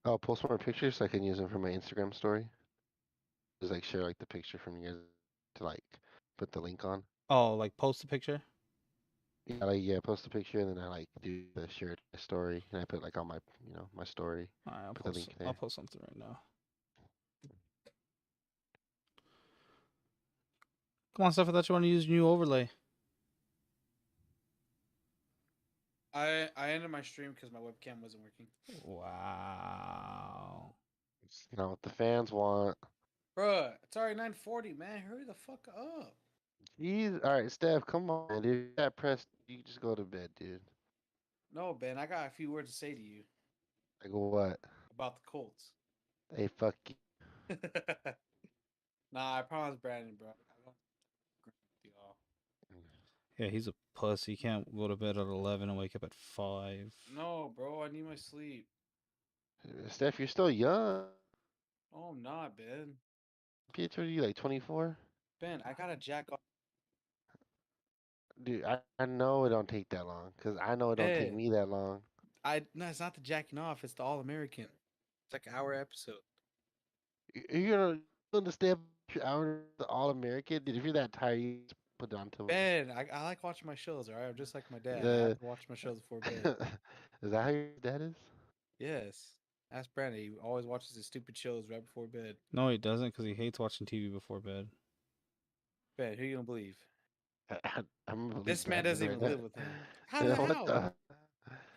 I'll post more pictures so I can use them for my Instagram story. Just like share like the picture from you guys to like put the link on. Oh, like post a picture? Yeah, post a picture and then I like do the shared story and I put like on my my story. All right, Put the link I'll there. post something right now. Come on, Steph. I thought you wanted to use a new overlay. I ended my stream because my webcam wasn't working. Wow. It's not what the fans want. Bruh, it's already 9:40, man. Hurry the fuck up. Jeez, all right, Steph, come on, man, dude. That press, you just go to bed, dude. No, Ben, I got a few words to say to you Like what? about the Colts. Hey, fuck you. Nah, I promise Brandon, bro. I won't agree with y'all. Yeah, he's a pussy. He can't go to bed at 11 and wake up at 5. No, bro, I need my sleep. Steph, you're still young. No, I'm not, Ben. Pietro, you like 24? Ben, I gotta jack off. Dude, I know it don't take that long, because I know it don't take Ben, me that long. no, it's not the jacking off. It's the All American. It's like an hour episode. You're gonna stay up for hours the All-American? Dude, if you're that tired, you just put it on till Ben, I like watching my shows. All right, I'm just like my dad. I have the. to watch my shows before bed. Is that how your dad is? Yes. Ask Brandon. He always watches his stupid shows right before bed. No, he doesn't because he hates watching TV before bed. Ben, who you gonna believe? I'm gonna believe This man Brandon doesn't right even now. live with him. How the Yeah, what hell? the?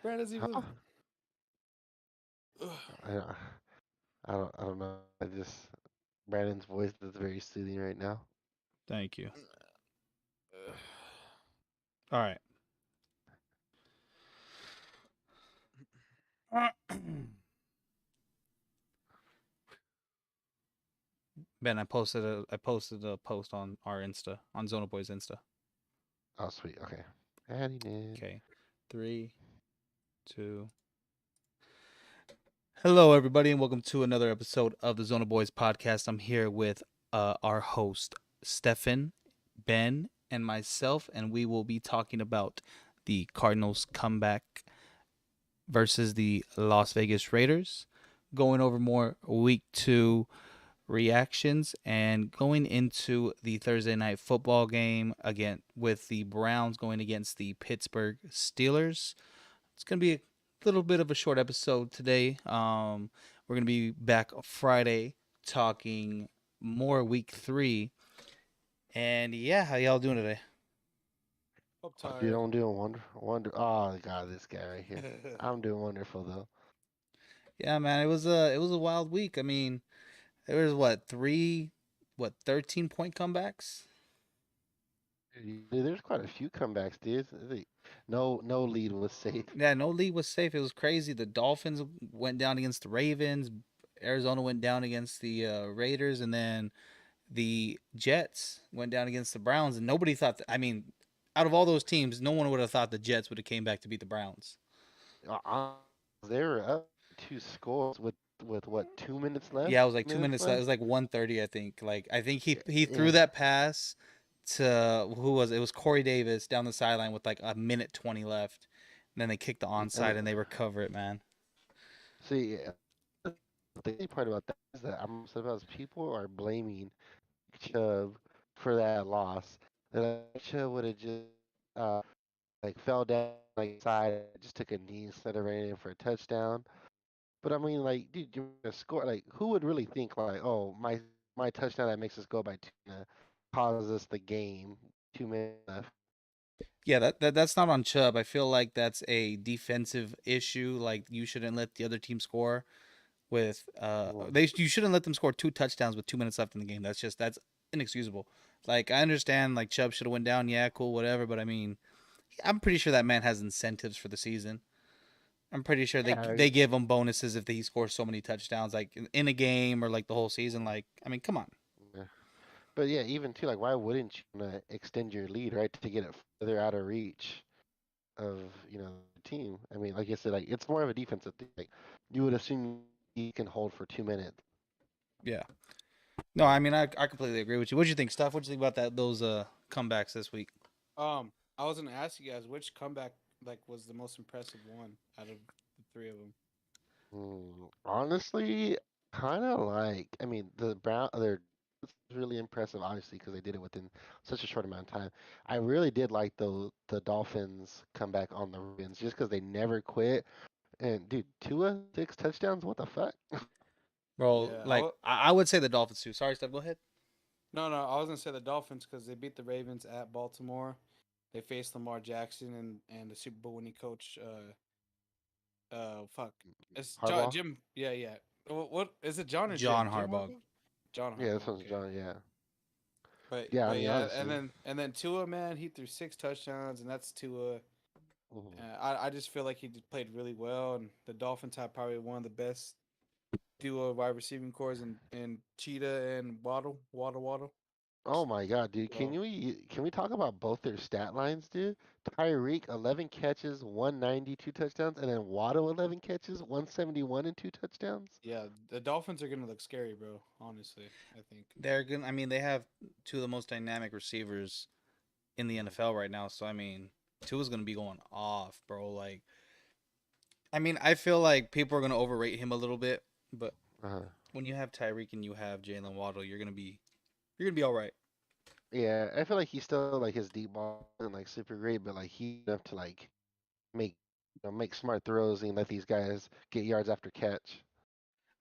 Brandon doesn't even Huh? live. Ugh. I, don't- I don't know. I just Brandon's voice is very soothing right now. Thank you. Ugh. All right. Ben, I posted a post on our Insta, on ZonaBoyz Insta. Oh, sweet. Okay. Adding it. Okay. 3, 2. Hello, everybody, and welcome to another episode of the ZonaBoyz Podcast. I'm here with our host, Stefan, Ben, and myself, and we will be talking about the Cardinals comeback versus the Las Vegas Raiders, going over more week 2 reactions, and going into the Thursday night football game again with the Browns going against the Pittsburgh Steelers. It's going to be a little bit of a short episode today. We're going to be back Friday talking more week 3. And yeah, how y'all doing today? I'm Oh, dude, tired. I'm doing wonder. Oh God, this guy right here. I'm doing wonderful though. Yeah, man, it was a wild week. I mean, there was what 13-point comebacks? Dude, there's quite a few comebacks, dude. No lead was safe. Yeah, no lead was safe. It was crazy. The Dolphins went down against the Ravens. Arizona went down against the Raiders, and then the Jets went down against the Browns. And nobody thought I mean, out of all those teams, no one would have thought the Jets would have came back to beat the Browns. Uh, they were up 2 scores with what 2 minutes left? Yeah, it was like 2 Minutes minutes. It left. was like 1:30, I think. Like I think he threw Yeah. that pass to who was it? It was Corey Davis down the sideline with like a minute 20 left. And then they kicked the And onside and they recover it, man. see, the funny part about that is that I'm surprised people are blaming Chubb for that loss. That Chubb would have just uh like fell down like side, just took a knee instead of running in for a touchdown. But I mean, like, dude, you're gonna score. Like, who would really think like, oh, my touchdown that makes us go by 2 causes us the game. 2 minutes left. Yeah, that's not on Chubb. I feel like that's a defensive issue. Like you shouldn't let the other team score with Well, you shouldn't let them score 2 touchdowns with 2 minutes left in the game. That's inexcusable. Like I understand like Chubb should have went down. Yeah, cool, whatever. But I mean, I'm pretty sure that man has incentives for the season. I'm pretty sure yeah, they give him bonuses if he scores so many touchdowns, like in a game or like the whole season. Like I mean, come on. yeah. But yeah, even too, like, why wouldn't you wanna extend your lead, right, to get it further out of reach of the team? I mean, like I said, like it's more of a defensive thing. Like you would assume he can hold for 2 minutes. Yeah. No, I mean I completely agree with you. What do you think, Steph? What do you think about those comebacks this week? I was gonna ask you guys which comeback like was the most impressive one out of the three of them. Honestly, kind of like, I mean, the Brown, they're it's really impressive, obviously, because they did it within such a short amount of time. I really did like the Dolphins comeback on the Ravens just because they never quit. And dude, Tua 6 touchdowns, what the fuck? Bro, Yeah, like I would say the Dolphins too. Sorry, Steph. Go ahead. no, I was gonna say the Dolphins because they beat the Ravens at Baltimore. They faced Lamar Jackson and the Super Bowl winning coach. Fuck, it's John Harbaugh? Jim. Yeah, yeah. What is it? John or Jim? John Jim Harbaugh. Harbaugh. John Yeah, this Harbaugh. one's Okay. John. Yeah, But yeah. I but mean, yeah, obviously. and then Tua, man, he threw 6 touchdowns, and that's Tua. Mhm. I just feel like he played really well, and the Dolphins have probably one of the best duo wide receiving cores in Cheetah and Waddle. Oh my God, dude! So Can we talk about both their stat lines, dude? Tyreek 11 catches, 190, 2 touchdowns, and then Waddle 11 catches, 171 and 2 touchdowns. yeah, the Dolphins are gonna look scary, bro. Honestly, I think. They're gonna. I mean, they have two of the most dynamic receivers in the Mhm. NFL right now. So I mean, Tua's gonna be going off, bro. Like, I mean, I feel like people are gonna overrate him a little bit, but Uh-huh. when you have Tyreek and you have Jalen Waddle, you're gonna be all right. Yeah, I feel like he's still like his deep ball and like super great, but like he enough to like make make smart throws and let these guys get yards after catch.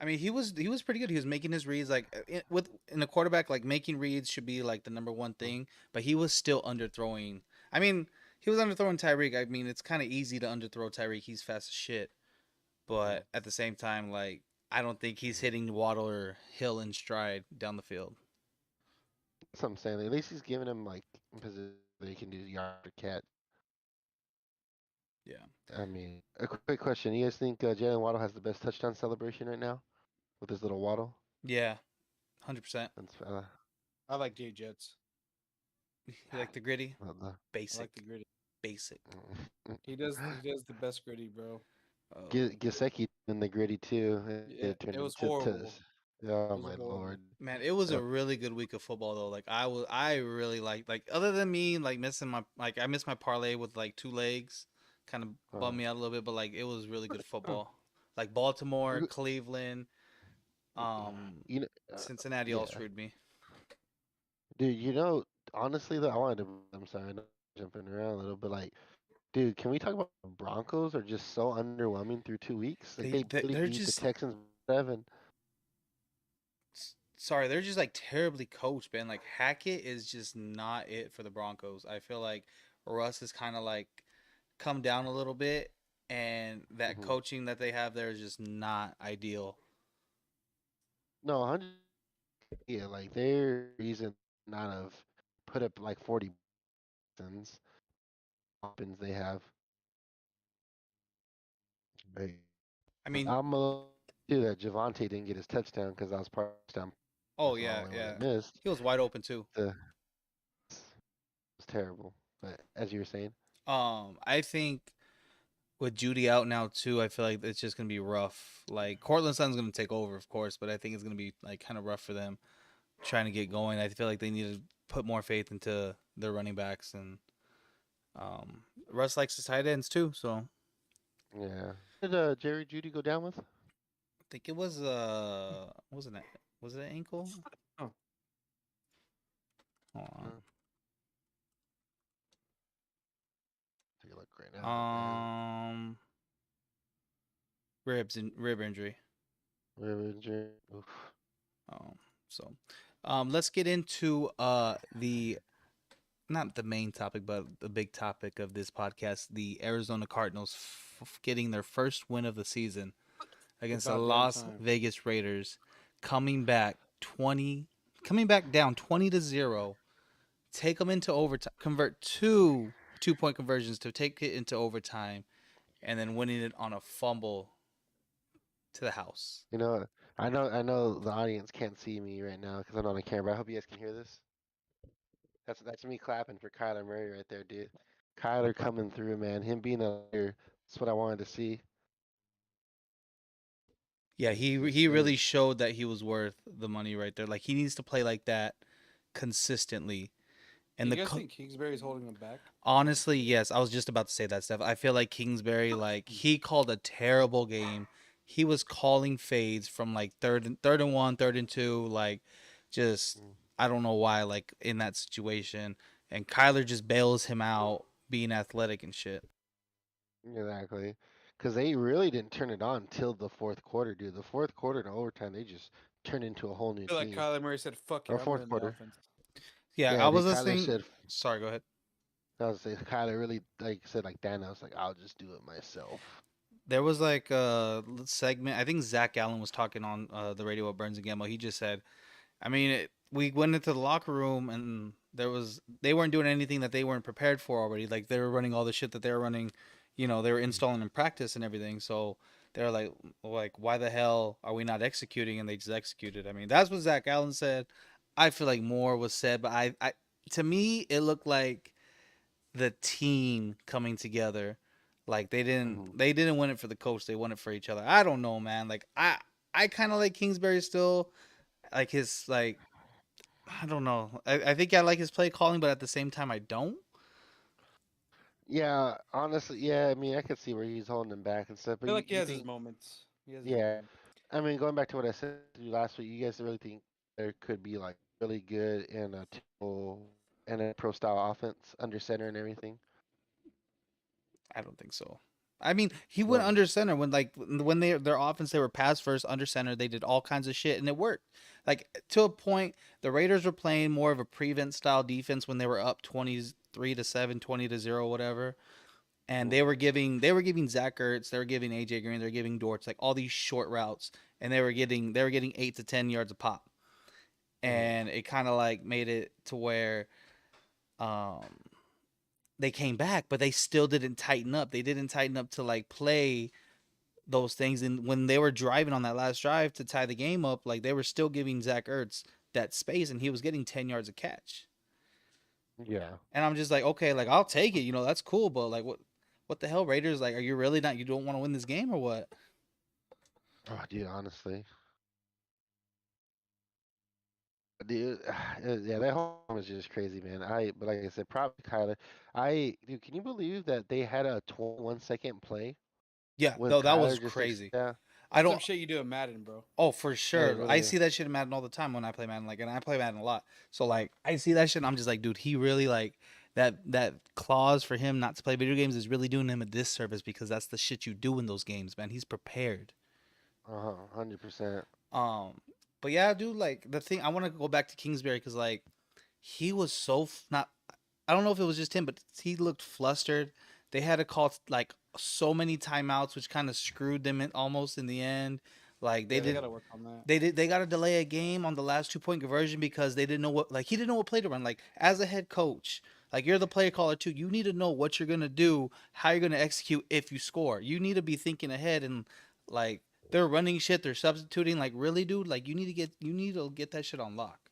I mean, he was pretty good. He was making his reads like in a quarterback, like making reads should be like the number one Mhm. thing, but he was still underthrowing. I mean, he was underthrowing Tyreek. I mean, it's kind of easy to underthrow Tyreek. He's fast as shit, Mhm. but at the same time, like I don't think he's hitting Waddle or Hill in stride down the field. That's what I'm saying. At least he's giving him like position that he can do yard after catch. Yeah, I mean, a quick question: you guys think Jalen Waddle has the best touchdown celebration right now with his little waddle? yeah, 100%. That's I like Jay Jets. You like the gritty, the, I like the basic, gritty. basic. He does the best gritty, bro. Oh Gesicki in the gritty too. Yeah, It turned it was into horrible. oh It was my horrible. lord. man, it was a Uh, really good week of football though. Like I really like other than me like missing my like I missed my parlay with like two legs, kind of uh, bummed me out a little bit. But like it was really good football. Like Baltimore, you Cleveland, um, you know, uh, Cincinnati all yeah, screwed me. dude. Honestly though, I wanted to. I'm sorry, I'm jumping around a little, but like, dude, can we talk about the Broncos are just so underwhelming through 2 weeks? Like they barely They're beat the just Texans 7. sorry, they're just like terribly coached, man. Like Hackett is just not it for the Broncos. I feel like Russ is kind of like come down a little bit, and that Hmm. coaching that they have there is just not ideal. No, 100. Yeah, like their reason not have put up like 40 weapons they have. Right. I mean, I'm a little too that Javante didn't get his touchdown because I was part of the touchdown. oh That's the yeah, only one yeah. they missed. He was wide open too. The was terrible. But as you were saying, I think with Judy out now too, I feel like it's just gonna be rough. Like Cortland Sutton's gonna take over, of course, but I think it's gonna be like kind of rough for them trying to get going. I feel like they need to put more faith into their running backs, and Russ likes his tight ends too. So I yeah. Did Jerry Judy go down with? think it was wasn't it was it an ankle? Oh, Hold Uh, Take a look right now, man. on. Rib injury. River injury. Oof. Um, so let's get into the not the main topic, but the big topic of this podcast: the Arizona Cardinals getting their first win of the season it's against the about damn Las time. Vegas Raiders, coming back 20, coming back down 20-0, take them into overtime, convert 2 2-point conversions to take it into overtime, and then winning it on a fumble to the house. You know, I know the audience can't see me right now because I'm on a camera. I hope you guys can hear this. That's me clapping for Kyler Murray right there, dude. Kyler coming through, man. Him being a leader. That's what I wanted to see. Yeah, he Consistent. really showed that he was worth the money right there. Like he needs to play like that consistently. And You the guys think Kingsbury's holding him back? honestly, yes, I was just about to say that stuff. I feel like Kingsbury, like he called a terrible game. he was calling fades from like third and one, third and two, like just Mm, I don't know why, like in that situation, and Kyler just bails him out, being athletic and shit. exactly. Because they really didn't turn it on till the fourth quarter, dude. The fourth quarter and overtime, they just turned into a whole new I feel like team. Kyler Murray said, "Fuck it, Or I'm fourth running the quarter. offense." Yeah, I Yeah, was dude. Kyler listening. said, Sorry, go ahead. I was saying, Kyler really like said like Thanos, like I'll just do it myself. There was like a segment. I think Zach Allen was talking on the radio with Burns and Gamble. He just said, I mean, we went into the locker room and they weren't doing anything that they weren't prepared for already. Like they were running all the shit that they were running, they were installing in practice and everything. So they're like, why the hell are we not executing? And they just executed. I mean, that's what Zach Allen said. I feel like more was said, but to me, it looked like the team coming together. Like Mm-hmm. they didn't win it for the coach. They won it for each other. I don't know, man. Like I kind of like Kingsbury still. Like his like I don't know. I think I like his play calling, but at the same time, I don't. Yeah, honestly, yeah. I mean, I could see where he's holding him back and stuff. I But feel like he you has his think, moments. He has his yeah. moments. I mean, going back to what I said to you last week, you guys really think there could be like really good in a typical and a pro style offense under center and everything. I don't think so. I mean, he went Well, under center when their offense they were pass first under center. They did all kinds of shit and it worked. Like to a point, the Raiders were playing more of a prevent style defense when they were up 23-7, 20-0, whatever. And mm, they were giving Zach Ertz, they were giving AJ Green, they were giving Dortz like all these short routes, and they were getting 8 to 10 yards a pop, mm, and it kind of like made it to where um they came back, but they still didn't tighten up. They didn't tighten up to like play those things. And when they were driving on that last drive to tie the game up, like they were still giving Zach Ertz that space, and he was getting 10 yards a catch. yeah. And I'm just like, okay, like I'll take it, that's cool, but like what the hell, Raiders? Like, are you really not? You don't want to win this game or what? Oh, dude, honestly, dude, yeah, that whole game was just crazy, man. But like I said, probably Kyler. Dude, can you believe that they had a 21-second play Yeah, with no, that Kyler was just like crazy. yeah, I That's some don't. shit you do in Madden, bro. Oh, for it sure. I really. see that shit in Madden all the time when I play Madden. Like, and I play Madden a lot. So like, I see that shit. And I'm just like, dude, he really like that clause for him not to play video games is really doing him a disservice because that's the shit you do in those games, man. He's prepared. 100%. Um, but yeah, dude, like the thing I want to go back to Kingsbury because like he was so not. I don't know if it was just him, but he looked flustered. They had to call like so many timeouts, which kind of screwed them in almost in the end. Like they Yeah, they did, gotta work on that. they got to delay a game on the last 2 point conversion because they didn't know what like he didn't know what play to run. Like as a head coach, like you're the play caller too. You need to know what you're gonna do, how you're gonna execute if you score. You need to be thinking ahead and like they're running shit, they're substituting. Like really, dude, like you need to get that shit on lock.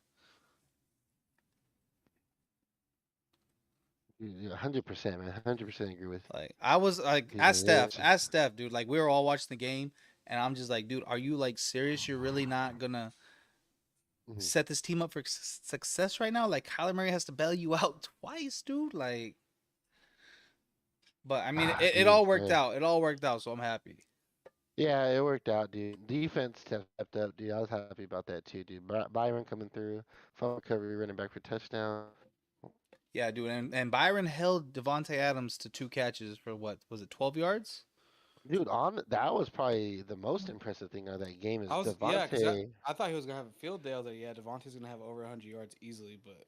Yeah, 100%, man. 100% agree with Like I was like, you. It's just, ask Steph, dude. Like we were all watching the game, and I'm just like, dude, are you like serious? You're really not gonna mhm. set this team up for success right now? Like Kyler Murray has to bail you out twice, dude. Like, but I mean, Ah, it dude. all worked out. It all worked out, so I'm happy. Yeah, it worked out, dude. Defense stepped up, dude. I was happy about that too, dude. Byron coming through, fumble recovery, running back for touchdown. Yeah, dude, and Byron held Devonte Adams to 2 catches for what was it, 12 yards? Dude, on that was probably the most impressive thing of that game is Yeah, because I, Devontae. I thought he was gonna have a field day. I was like, yeah, Devontae's gonna have over 100 yards easily, but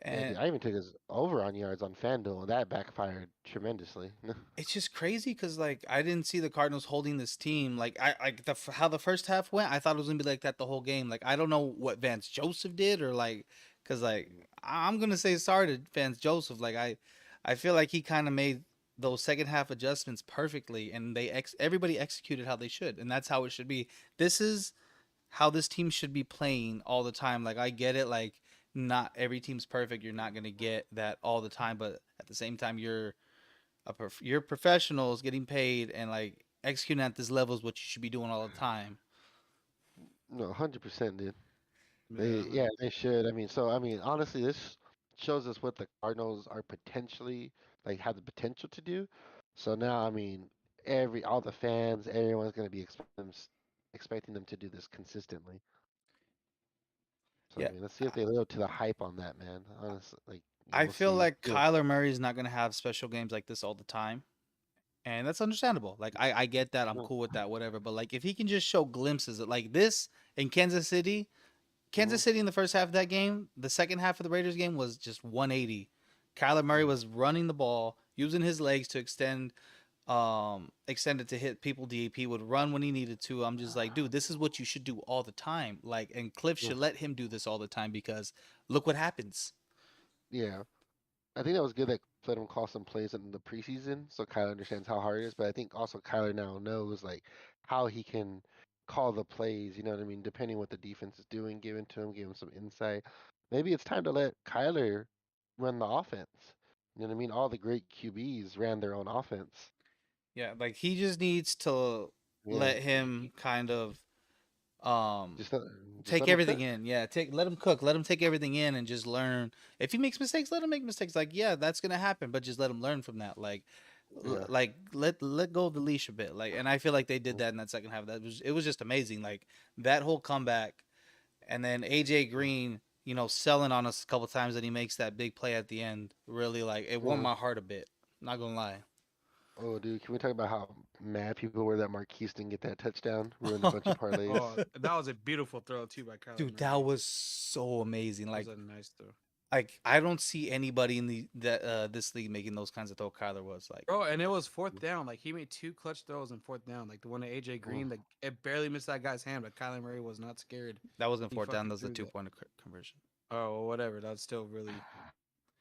Yeah, And dude, I even took his over on yards on FanDuel, and that backfired tremendously. it's just crazy because like I didn't see the Cardinals holding this team. Like I like how the first half went. I thought it was gonna be like that the whole game. Like I don't know what Vance Joseph did or like because like I'm gonna say sorry to Vance Joseph. Like I feel like he kind of made those second half adjustments perfectly, and everybody executed how they should, and that's how it should be. This is how this team should be playing all the time. Like I get it. Like not every team's perfect. You're not gonna get that all the time, but at the same time you're professionals getting paid and like executing at this level is what you should be doing all the time. No, 100%, dude. yeah, Yeah, they should. I mean, so I mean, honestly, this shows us what the Cardinals are potentially like have the potential to do. So now, I mean, all the fans, everyone's gonna be expecting them expecting them to do this consistently. So I Yeah. mean, let's see if they live up to the hype on that, man. Honestly, like I we'll feel see. like Kyler Murray is not going to have special games like this all the time. And that's understandable. Like I get that. I'm Mm-hmm. cool with that, whatever. But like if he can just show glimpses of like this in Kansas City, Kansas City in the first half of that game, the second half of the Raiders game was just 180. Kyler Murray was running the ball, using his legs to extend it to hit people deep. He would run when he needed to. I'm just like, dude, this is what you should do all the time. Like, and Cliff should let him do this all the time because look what happens. Yeah, I think that was good that let him call some plays in the preseason, so Kyler understands how hard it is. But I think also Kyler now knows like how he can call the plays. You know what I mean? Depending what the defense is doing, give him some insight. Maybe it's time to let Kyler run the offense. You know what I mean? All the great QBs ran their own offense. Yeah, like he just needs to Yeah, let him kind of um just let, just take let him everything cook. in. Yeah, let him cook. Let him take everything in and just learn. If he makes mistakes, let him make mistakes. Like, yeah, that's gonna happen, but just let him learn from that. Like, Yeah. let go of the leash a bit. Like, and I feel like they did that in that second half. It was just amazing. Like that whole comeback, and then AJ Green, selling on us a couple times, and he makes that big play at the end. Really, like it warmed Mhm. my heart a bit. Not gonna lie. Oh, dude, can we talk about how mad people were that Marquise didn't get that touchdown? Ruined a bunch of parlays. Oh, that was a beautiful throw too by Kyler Dude, that Murray. was so amazing. That was Like, a nice throw. I don't see anybody in this league making those kinds of throw Kyler was like. Bro, and it was fourth down. Like he made two clutch throws in fourth down. Like the one to AJ Mm, Green, like it barely missed that guy's hand, but Kyler Murray was not scared. That wasn't He fourth down. fucking That was a threw that. 2 point conversion. Oh, well, whatever. That's still really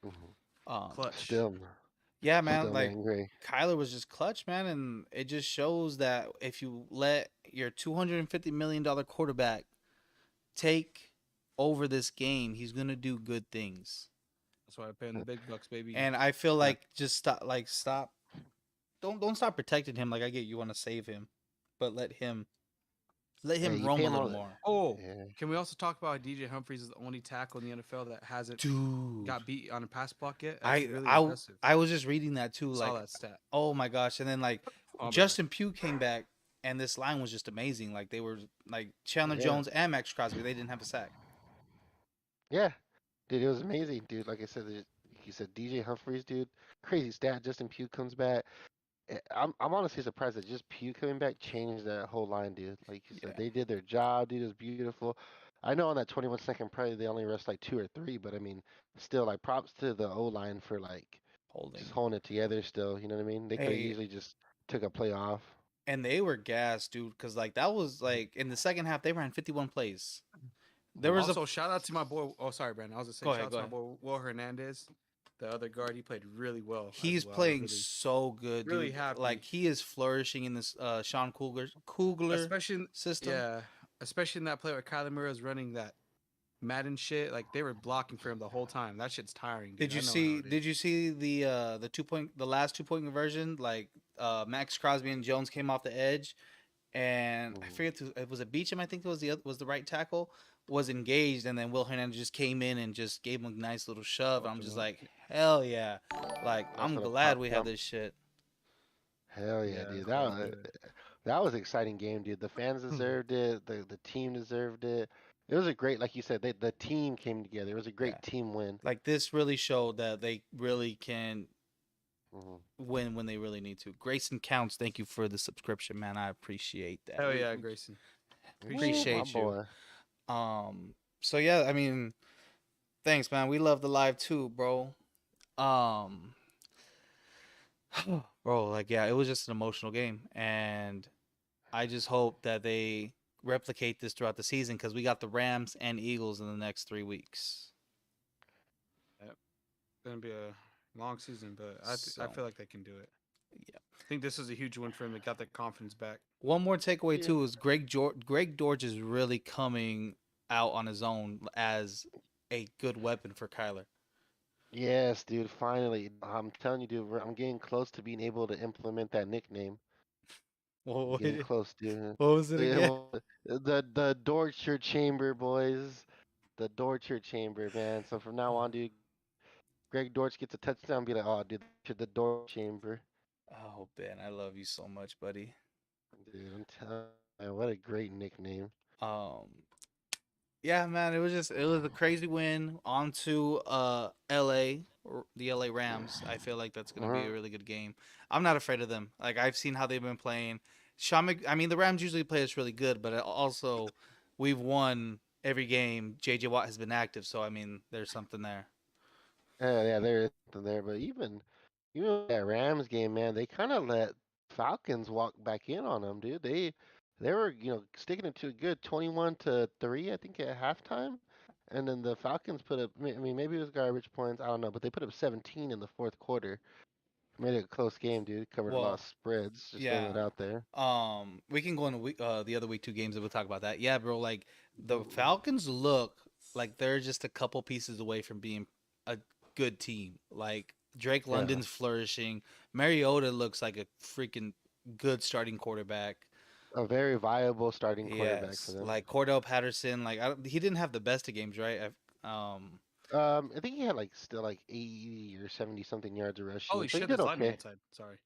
mhm. clutch. Still, Yeah, man. still Like man gray. Kyler was just clutch, man, and it just shows that if you let your $250 million quarterback take over this game, he's gonna do good things. That's why I pay him the big bucks, baby. And I feel like just stop. Don't stop protecting him. Like I get you want to save him, but let Hey, him you roam pay a him little all. more. Oh, Yeah. can we also talk about DJ Humphries is the only tackle in the NFL that hasn't Dude, got beat on a pass block yet? That's really I impressive. I was just reading that too. Saw Like, that stat. oh my gosh! And then like Oh, my bad. Justin Pugh came back, and this line was just amazing. Like they were like Chandler Yeah. Jones and Max Crosby. They didn't have a sack. Yeah. Dude, it was amazing, dude. Like I said, like you said, DJ Humphries, dude, crazy stat. Justin Pugh comes back. I'm honestly surprised that just Pugh coming back changed that whole line, dude. Like you said, Yeah, they did their job, dude. It was beautiful. I know on that 21-second play they only rushed like two or three, but I mean, still, like props to the O line for like just holding. holding it together. Still, you know what I mean? They could have Hey, easily just took a play off. and they were gassed, dude, because like that was like in the second half they ran 51 plays. There Mhm. was a Also, shout out to my boy. Oh, sorry, Brandon. I was just saying, go shout ahead, out go to my ahead. boy Will Hernandez, the other guard. He played really well as He's well. I was playing so good, really dude. happy. Like he is flourishing in this Sean Kugler especially system. yeah, especially in that play where Kyler Murray was running that Madden shit. Like they were blocking for him the whole time. That shit's tiring, dude. Did you I know see? how it Did is. you see the last 2 point conversion? Like Max Crosby and Jones came off the edge, and I Mhm. forget it was a Beecham. I think it was the right tackle was engaged, and then Will Hernandez just came in and just gave him a nice little shove. Fucked I'm him just up. like, hell yeah! Like That's I'm what a glad pop we have jump. this shit. Hell yeah, Yeah, dude. that was good. That was an exciting game, dude. The fans deserved it. The team deserved it. It was a great, like you said, the team came together. It was a Yeah, great team win. like this really showed that they really can Hmm. win when they really need to. Grayson Counts, thank you for the subscription, man. I appreciate that. Hell yeah, Grayson. Ooh, Appreciate my it. Appreciate you. boy. So yeah, I mean, thanks, man. We love the live too, bro. Um, bro, like yeah, it was just an emotional game, and I just hope that they replicate this throughout the season because we got the Rams and Eagles in the next 3 weeks. Yep. It's gonna be a long season, but I So feel like they can do it. yeah. I think this is a huge win for him. They got their confidence back. One more takeaway Yeah. too is Greg Dortch is really coming out on his own as a good weapon for Kyler. Yes, dude. Finally, I'm telling you, dude. I'm getting close to being able to implement that nickname. I'm What getting close, dude. was it Yeah, again? well, the Dorcher Chamber, boys. The Dorcher Chamber, man. So from now on, dude, Greg Dortch gets a touchdown. Be like, oh, dude, the Dorch Chamber. Oh Ben, I love you so much, buddy. Dude, I'm telling Man, what a great nickname. Um, yeah, man, it was a crazy win. On to the LA Rams. I feel like that's gonna be Uh-huh. a really good game. I'm not afraid of them. Like I've seen how they've been playing. I mean, the Rams usually play us really good, but also we've won every game. JJ Watt has been active, so I mean, there's something there. Yeah, there is something there, but even that Rams game, man, they kind of let Falcons walk back in on them, dude. They were sticking it to a good 21-3, I think at halftime, and then the Falcons put up. I mean, maybe it was garbage points, I don't know, but they put up 17 in the fourth quarter. Made it a close game, dude. Covered a lot of Well, spreads, just throwing yeah. it out there. We can go into the other week two games and we'll talk about that. Yeah, bro. Like the Mhm. Falcons look like they're just a couple pieces away from being a good team. Like Drake Yeah, London's flourishing. Mariota looks like a freaking good starting quarterback. a very viable starting quarterback for Yes, them. like Cordell Patterson. Like he didn't have the best of games, right? I think he had like still like 80 or 70 something yards of Holy rushing, so he shit! did There's lightning okay. outside. Sorry.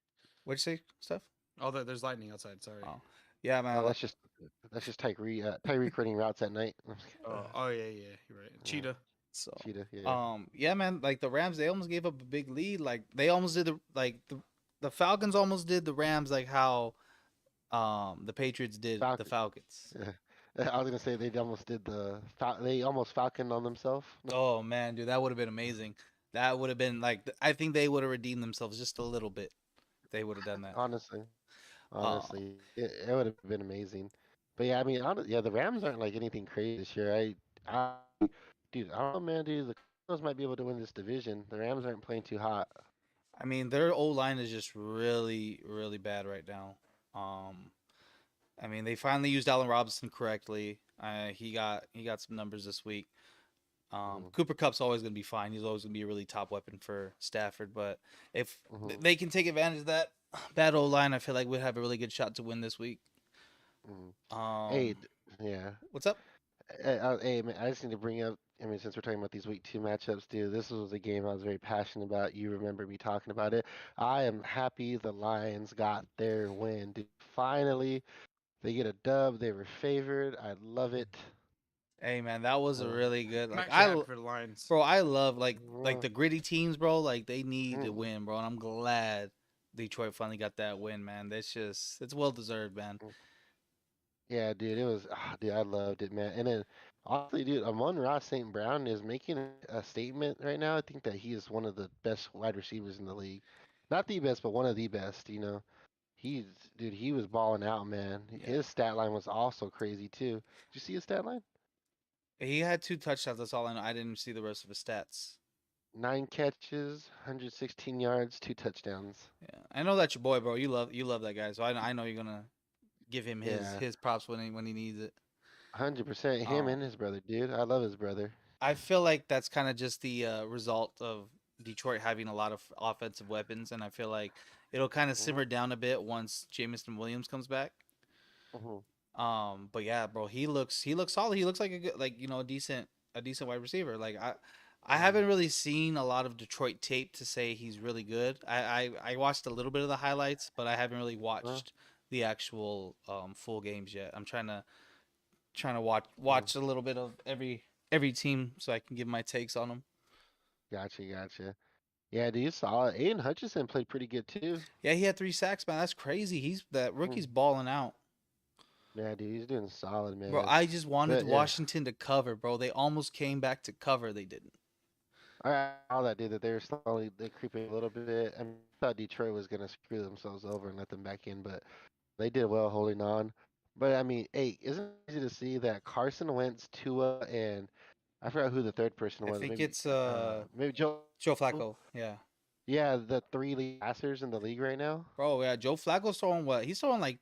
What'd you say, Steph? Oh, there's lightning outside. Sorry. Oh, yeah, Oh, man. that's just Tyreek running routes at night. Oh yeah, yeah. You're right. Yeah, Cheetah. So, cheetah, yeah. yeah, man, like the Rams, they almost gave up a big lead. Like they almost did the Falcons almost did the Rams like how the Patriots did the Falcon. Falcons. Yeah. I was gonna say they almost falconed on themselves. Oh man, dude, that would have been amazing. That would have been like I think they would have redeemed themselves just a little bit. If they would have done that. Honestly, Uh, it would have been amazing. But yeah, I mean, yeah, the Rams aren't like anything crazy this year. Dude, I don't know, man, dude. The Cardinals might be able to win this division. The Rams aren't playing too hot. I mean, their O line is just really, really bad right now. Um, I mean, they finally used Allen Robinson correctly. He got some numbers this week. Mm-hmm. Cooper Cup's always going to be fine. He's always going to be a really top weapon for Stafford. But if Mm-hmm. they can take advantage of that bad O line, I feel like we'd have a really good shot to win this week. Mm-hmm. Hey, Um, yeah. what's up? Hey, man, I just need to bring up. I mean, since we're talking about these week two matchups, dude, this was a game I was very passionate about. You remember me talking about it. I am happy the Lions got their win, dude. Finally, they get a dub. They were favored. I love it. Hey man, that was a Uh, really good. I'm Like actually happy for the Lions. bro, I love like uh, the gritty teams, bro. Like they need to mm, win, bro. And I'm glad Detroit finally got that win, man. It's well deserved, man. mm. Yeah, dude, dude, I loved it, man. And then, honestly, dude, Amon-Ra St. Brown is making a statement right now. I think that he is one of the best wide receivers in the league. Not the best, but one of the best, you know. He's, dude, he was balling out, man. Yeah, His stat line was also crazy too. Did you see his stat line? he had 2 touchdowns. That's all I know. I didn't see the rest of his stats. 9 catches, 116 yards, 2 touchdowns. Yeah, I know that's your boy, bro. You love that guy, so I know you're gonna give him his Yeah, his props when he needs it. 100%. Him Um, and his brother, dude. I love his brother. I feel like that's kind of just the result of Detroit having a lot of offensive weapons, and I feel like it'll kind of Hmm. simmer down a bit once Jamison Williams comes back. Hmm. But yeah, bro, he looks solid. He looks like a good, like a decent wide receiver. Like I Hmm. haven't really seen a lot of Detroit tape to say he's really good. I watched a little bit of the highlights, but I haven't really Uh, watched the actual full games yet. I'm trying to mm. watch a little bit of every team so I can give my takes on them. Gotcha, gotcha. Yeah, dude, he's solid. Aiden Hutchinson played pretty good too. Yeah, he had 3 sacks, man. That's crazy. That rookie's Mm. balling out. Yeah, dude, he's doing solid, Bro, man. I just wanted But yeah, Washington to cover, bro. They almost came back to cover. They didn't. I saw that, dude, that they were slowly they creeping a little bit. I mean, I thought Detroit was gonna screw themselves over and let them back in, but they did well holding on. But I mean, hey, isn't it easy to see that Carson Wentz, Tua, and I forgot who the third person I was. think Maybe it's maybe Joe. Joe Flacco. Yeah. Yeah, the three lead passers in the league right now. Bro, yeah, Joe Flacco's throwing what? He's throwing like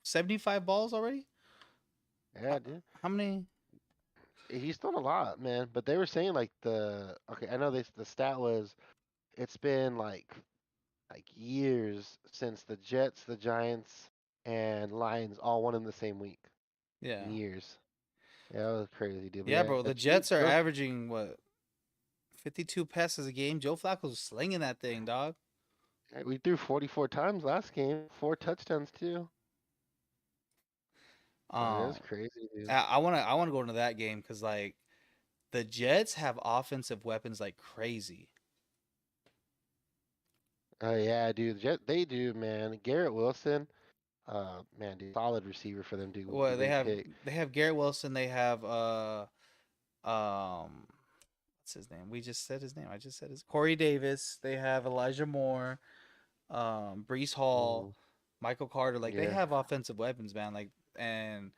75 balls already? How, Yeah, dude. how many? He's done a lot, man. But they were saying like okay, I know the stat was it's been like years since the Jets, the Giants, and Lions all won in the same week. Yeah. Years. Yeah, that was crazy, dude. But Yeah, yeah, bro. The dude, Jets are averaging what? 52 passes a game. Joe Flacco's slinging that thing, dog. we threw 44 times last game, 4 touchdowns too. That's Um, crazy, dude. I wanna go into that game because like the Jets have offensive weapons like crazy. Yeah, dude. They do, man. Garrett Wilson, man, dude, solid receiver for them, dude. Well, Great pick. they have Garrett Wilson. They have um what's his name? We just said his name. I just said his Corey Davis. They have Elijah Moore, Brees Hall, Hmm. Michael Carter. Like they Yeah. have offensive weapons, man. Like and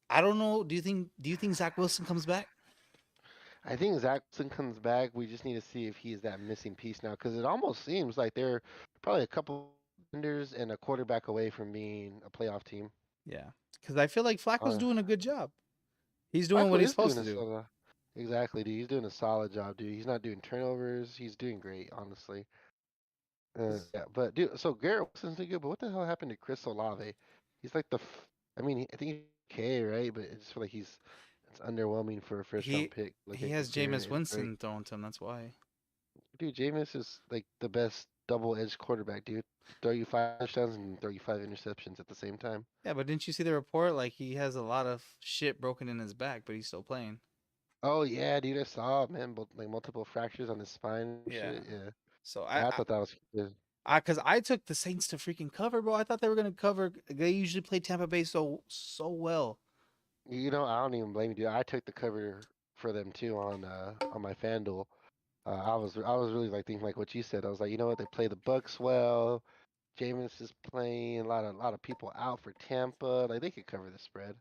I don't know. Do you think Zach Wilson comes back? I think Jackson comes back. We just need to see if he's that missing piece now, because it almost seems like they're probably a couple contenders and a quarterback away from being a playoff team. Yeah, because I feel like Flacco's Uh, doing a good job. He's doing what Flacco he's is supposed doing to a do. solid, exactly, dude. He's doing a solid job, dude. He's not doing turnovers. He's doing great, honestly. Yeah, but dude, so Garrett Wilson's doing good, but what the hell happened to Chris Olave? He's like I mean, I think he's okay, right? But I just feel like it's underwhelming for a first round He pick. Like he a has Garrett Jameis and Drake. Winston thrown to him. That's why. Dude, Jameis is like the best double-edged quarterback, dude. Throw you 5 touchdowns and throw you 5 interceptions at the same time. Yeah, but didn't you see the report? Like he has a lot of shit broken in his back, but he's still playing. Oh yeah, dude, I saw man, like multiple fractures on his spine and Yeah. shit. Yeah, So yeah, I thought that was good. cause I took the Saints to freaking cover, bro. I thought they were gonna cover. They usually play Tampa Bay so well. You know, I don't even blame you, dude. I took the cover for them too on my FanDuel. I was really like thinking like what you said. I was like, you know what? They play the Bucks well. Jameis is playing a lot of people out for Tampa. Like they could cover the spread.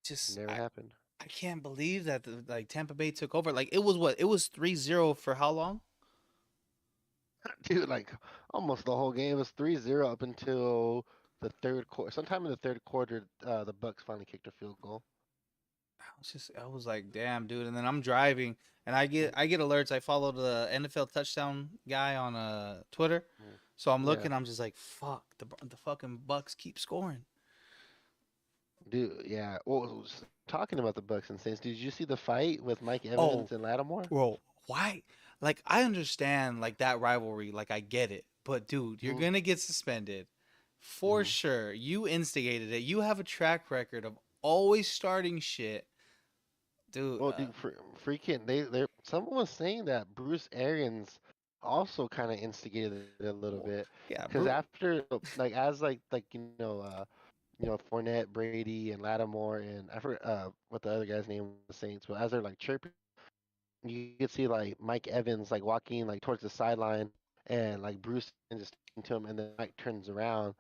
Just Never happened. I can't believe that like Tampa Bay took over. Like it was what? It was 3-0 for how long? Dude, like almost the whole game was 3-0 up until the third quarter. Sometime in the third quarter, the Bucks finally kicked a field goal. I was like, damn, dude. And then I'm driving and I get alerts. I follow the NFL touchdown guy on Twitter. Mhm. So I'm Yeah, looking, I'm just like, fuck, the fucking Bucks keep scoring. dude. Yeah. Well, talking about the Bucks and Saints, did you see the fight with Mike Oh, Evans and Lattimore? bro, why? Like I understand like that rivalry, like I get it. But dude, you're Hmm. gonna get suspended for Hmm. sure. You instigated it. You have a track record of always starting shit. Dude, Well, dude, freaking they someone was saying that Bruce Arians also kind of instigated it a little well, bit, yeah, because after like as like Fournette, Brady, and Lattimore, and I forgot what the other guy's name was, the Saints, but as they're like chirping, you could see like Mike Evans like walking like towards the sideline, and like Bruce just talking to him, and then Mike turns around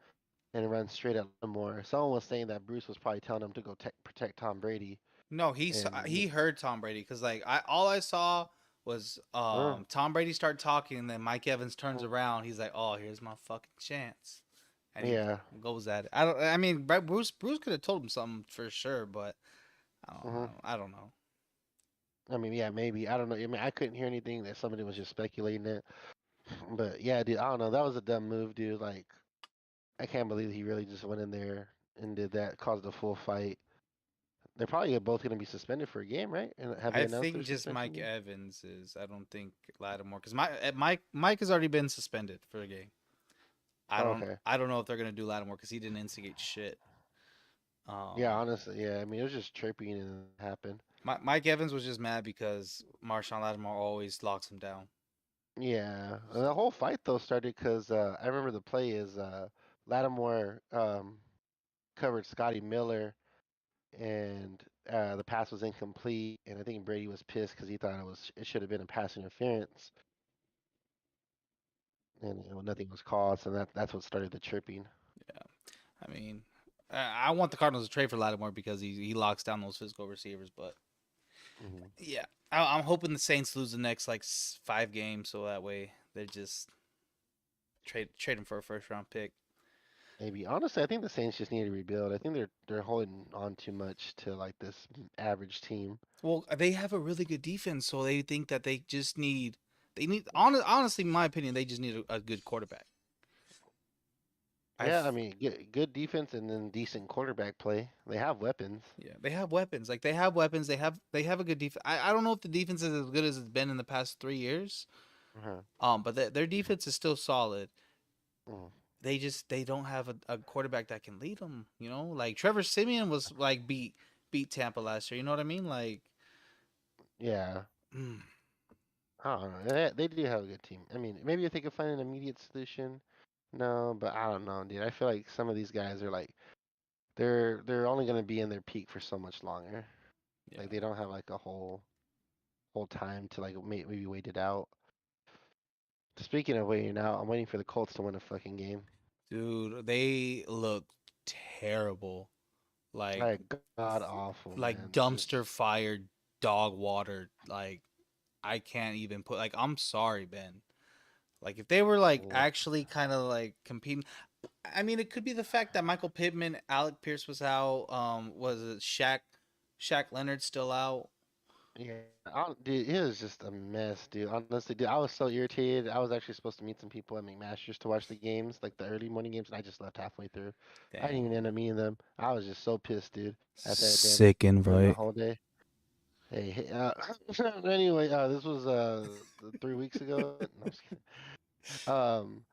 and runs straight at Lattimore. Someone was saying that Bruce was probably telling him to go protect Tom Brady, no, and he heard Tom Brady because like I saw was uh, Tom Brady start talking and then Mike Evans turns around. He's like, oh, here's my fucking chance, and he yeah. goes at it. I don't. I mean, Bruce could have told him something for sure, but Mhm. I don't know. I mean, yeah, maybe. I don't know. I mean, I couldn't hear anything that somebody was just speculating it. But yeah, dude, I don't know. That was a dumb move, dude. Like, I can't believe he really just went in there and did that, caused a full fight. They're probably both going to be suspended for a game, right? And have they I announced their think just suspension Mike yet? Evans is. I don't think Lattimore because Mike has already been suspended for a game. Oh, okay. I don't know if they're gonna do Lattimore because he didn't instigate shit. Yeah, Um, honestly, yeah. I mean, it was just tripping and it happened. Mike Evans was just mad because Marshawn Lattimore always locks him down. Yeah. And the whole fight, though, started because I remember the play is Lattimore covered Scotty Miller, and the pass was incomplete. And I think Brady was pissed because he thought it should have been a pass interference, and nothing was called. So that's what started the chirping. Yeah, I mean, I want the Cardinals to trade for Lattimore because he locks down those physical receivers. But Hmm. yeah, I'm hoping the Saints lose the next like 5 games so that way they just trade him for a first round pick. Maybe honestly, I think the Saints just need to rebuild. I think they're holding on too much to like this average team. Well, they have a really good defense, so they think that they need honestly, in my opinion, they just need a good quarterback. Yeah, I I've mean, good defense and then decent quarterback play. They have weapons. Yeah, they have weapons. Like they have weapons. They have a good defense. I don't know if the defense is as good as it's been in the past 3 years. Uh-huh. But their defense is still solid. Mm. they don't have a quarterback that can lead them. You know, like Trevor Simeon was like beat Tampa last year. You know what I mean? Like, Yeah. mm, I don't know. They do have a good team. I mean, maybe if they could find an immediate solution. No, but I don't know, dude. I feel like some of these guys are like they're only gonna be in their peak for so much longer. yeah, Like they don't have like a whole time to like maybe wait it out. Speaking of waiting out, I'm waiting for the Colts to win a fucking game. dude, they look terrible. Like Like god awful, like man. dumpster Just fire, dog water. Like I can't even put. Like I'm sorry, Ben. Like if they were like yeah. actually kind of like competing, I mean, it could be the fact that Michael Pittman, Alec Pierce was out. Was it Shaq Leonard still out? Yeah, dude, it was just a mess, dude. Honestly, dude, I was so irritated. I was actually supposed to meet some people at McMaster's to watch the games, like the early morning games, and I just left halfway through. I didn't even Damn. end up meeting them. I was just so pissed, dude, at that damn Sick ruined my invite. whole day. Hey, anyway, this was 3 weeks ago. No, I'm just kidding. Um,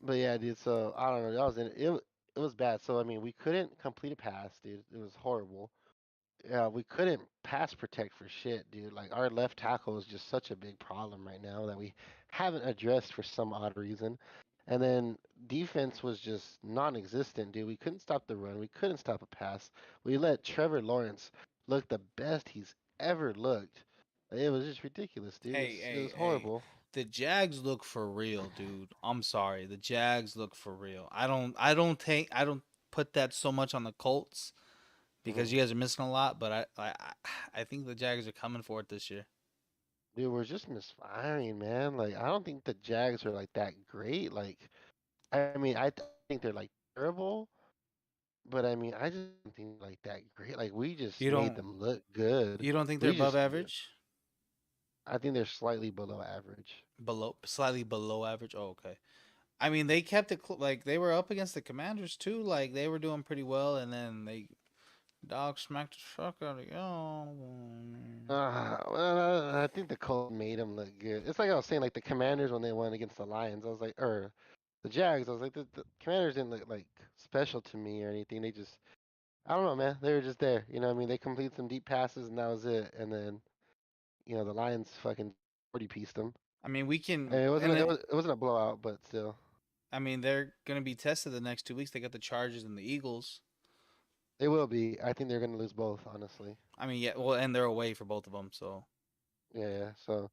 but yeah, dude. So I don't know. I was in it. It was bad. So I mean, we couldn't complete a pass, dude. It was horrible. Yeah, we couldn't pass protect for shit, dude. Like our left tackle is just such a big problem right now that we haven't addressed for some odd reason. And then defense was just non-existent, dude. We couldn't stop the run. We couldn't stop a pass. We let Trevor Lawrence look the best he's ever looked. It was just ridiculous, dude. Hey, It hey, was hey. horrible. The Jags look for real, dude. I'm sorry. The Jags look for real. I don't put that so much on the Colts because Mhm. you guys are missing a lot, but I think the Jags are coming for it this year. Dude, we're just misfiring, man. Like I don't think the Jags are like that great. Like I mean, I think they're like terrible. But I mean, I just don't think like that great. Like we just You made don't them look good. you don't think they're We above just, average? I think they're slightly below average. Slightly below average. Oh, okay. I mean, they kept it like they were up against the Commanders too. Like they were doing pretty well, and then they dog smacked the fuck out of you. Well, I think the Colts made them look good. It's like I was saying, like the Commanders when they won against the Lions. I was like, or the Jags. I was like, the Commanders didn't look like special to me or anything. They just, I don't know, man. They were just there. You know what I mean? They completed some deep passes and that was it. And then, the Lions fucking 40 pieced them. I mean, we And can, it wasn't, and it wasn't a blowout, but still. I mean, they're gonna be tested the next 2 weeks. They got the Chargers and the Eagles. They will be. I think they're going to lose both, honestly. I mean, yeah, well, and they're away for both of them. So Yeah, so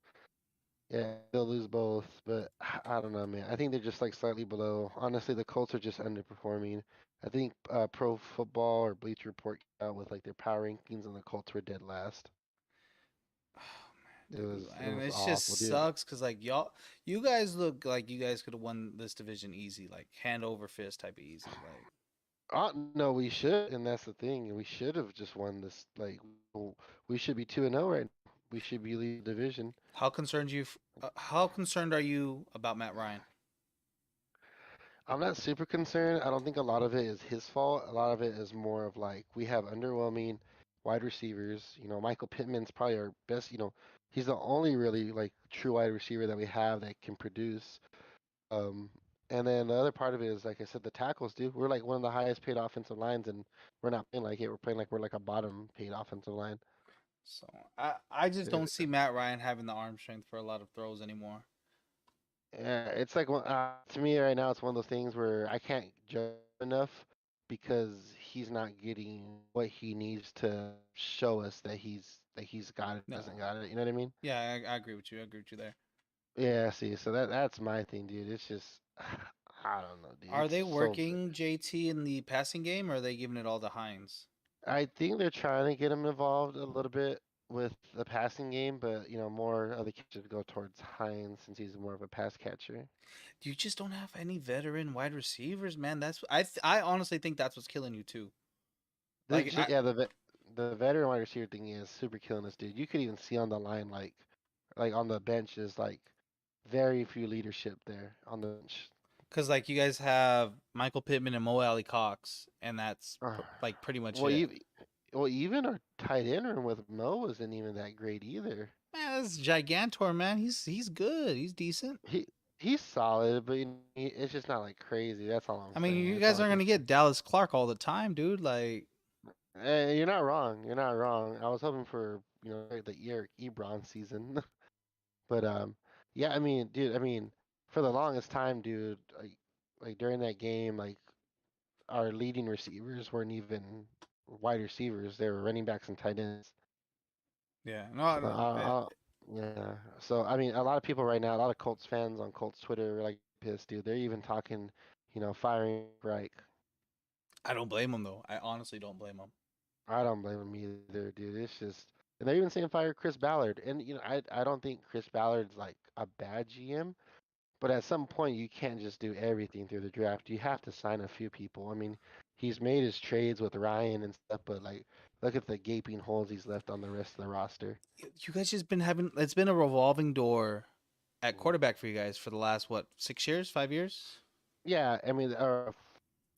yeah, they'll lose both, but I don't know, man. I think they're just like slightly below. Honestly, the Colts are just underperforming. I think Pro Football or Bleacher Report came out with like their power rankings, and the Colts were dead last. It was dude, it and was it awful, just dude. sucks because like you guys look like you guys could have won this division easy, like hand over fist type of easy. Like No, we should, and that's the thing. We should have just won this. Like, we should be 2-0 right now. We should be leading the division. how concerned are you about Matt Ryan? I'm not super concerned. I don't think a lot of it is his fault. A lot of it is more of like we have underwhelming wide receivers. Michael Pittman's probably our best. He's the only really like true wide receiver that we have that can produce. Um, and then the other part of it is, like I said, the tackles, dude. We're like one of the highest paid offensive lines, and we're not playing like it. We're playing like we're like a bottom paid offensive line. So I just Uh, don't see Matt Ryan having the arm strength for a lot of throws anymore. Yeah, it's like to me right now, it's one of those things where I can't judge enough because he's not getting what he needs to show us that he's got it, No, hasn't got it. You know what I mean? yeah, I agree with you. I agree with you there. Yeah. See, so that's my thing, dude. It's just I don't know, dude. Are It's they so. working JT in the passing game, or are they giving it all to Hines? I think they're trying to get him involved a little bit with the passing game, but more of the catches go towards Hines since he's more of a pass catcher. You just don't have any veteran wide receivers, man. I honestly think that's what's killing you too. Like I, Yeah, the veteran wide receiver thing is super killing us, dude. You could even see on the line, like on the bench, is like very few leadership there on the bench. Cause like you guys have Michael Pittman and Mo Alley Cox, and that's Uh, like pretty much well, it. even our tight end room with Mo isn't even that great either. Man, that's Gigantor, man. He's good. He's decent. he's solid, but it's just not like crazy. That's all I'm I mean, saying. you It's not guys like aren't he's. gonna get Dallas Clark all the time, dude. Like, You're not wrong. You're not wrong. I was hoping for the Eric Ebron season, but yeah. I mean, dude. I mean, for the longest time, dude. Like during that game, like our leading receivers weren't even wide receivers. They were running backs and tight ends. yeah, no, So, no, yeah. yeah. So I mean, a lot of people right now, a lot of Colts fans on Colts Twitter, are like pissed, dude. They're even talking, firing Reich. I don't blame him though. I honestly don't blame him. I don't blame them either, dude. It's just, and they're even saying fire Chris Ballard. And I don't think Chris Ballard's like a bad GM, but at some point you can't just do everything through the draft. You have to sign a few people. I mean, he's made his trades with Ryan and stuff, but like, look at the gaping holes he's left on the rest of the roster. You guys just been having. It's been a revolving door at Mhm. quarterback for you guys for the last what 6 years, 5 years? Yeah, I mean,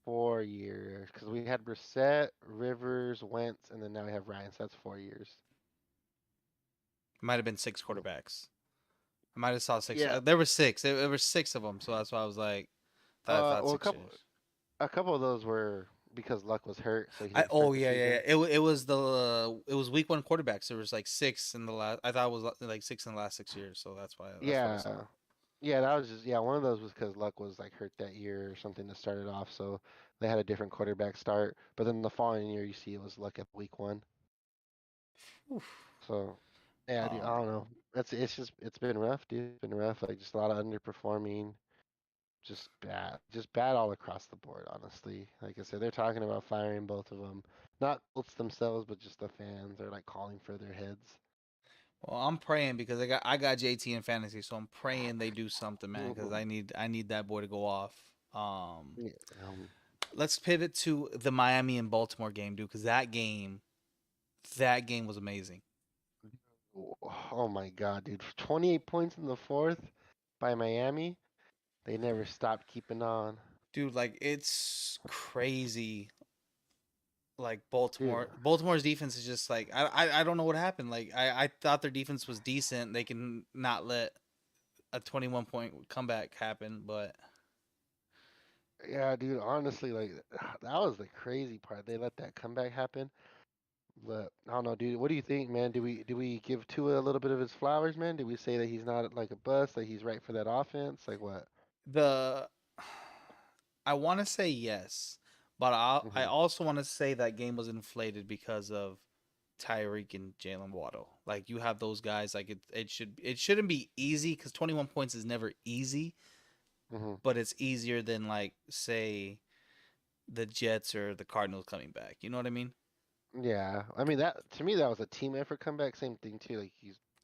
4 years because we had Brissett, Rivers, Wentz, and then now we have Ryan. So that's 4 years. It might have been six quarterbacks. I might have saw six. Yeah. There were six. There were six of them, so that's why I was like, I thought Well, 6 years. a couple of those were because Luck was hurt, so he I didn't start the yeah. season. It was week one quarterbacks. There was like six in the last. I thought it was like six in the last 6 years, so that's why I Yeah, saw. yeah, that was just one of those was because Luck was like hurt that year or something to start it off, so they had a different quarterback start. But then the following year, you see it was Luck at week one. Oof. So yeah, dude, I Um, don't know. It's been rough, dude. It's been rough. Like just a lot of underperforming. Just bad all across the board, honestly. Like I said, they're talking about firing both of them. Not Colts themselves, but just the fans are like calling for their heads. well, I'm praying because I got JT in fantasy, so I'm praying they do something, man. Because Mhm. I need that boy to go off. Yeah, Let's pivot to the Miami and Baltimore game, dude. Because that game was amazing. oh my God, dude. 28 points in the fourth by Miami. They never stopped keeping on. Dude, like it's crazy. Like Dude, Baltimore's defense is just like I don't know what happened. Like I thought their defense was decent. They can not let a 21-point comeback happen, but yeah, dude, honestly, like that was the crazy part. They let that comeback happen. But I don't know, dude. What do you think, man? Do we give Tua a little bit of his flowers, man? Do we say that he's not like a bust, like he's right for that offense? Like what? the I want to say yes, but I Hmm. also want to say that game was inflated because of Tyreek and Jalen Waddle. Like you have those guys, like it shouldn't be easy because 21 points is never easy, Hmm. but it's easier than like say the Jets or the Cardinals coming back. You know what I mean? Yeah, I mean that to me that was a team effort comeback. Same thing too. Like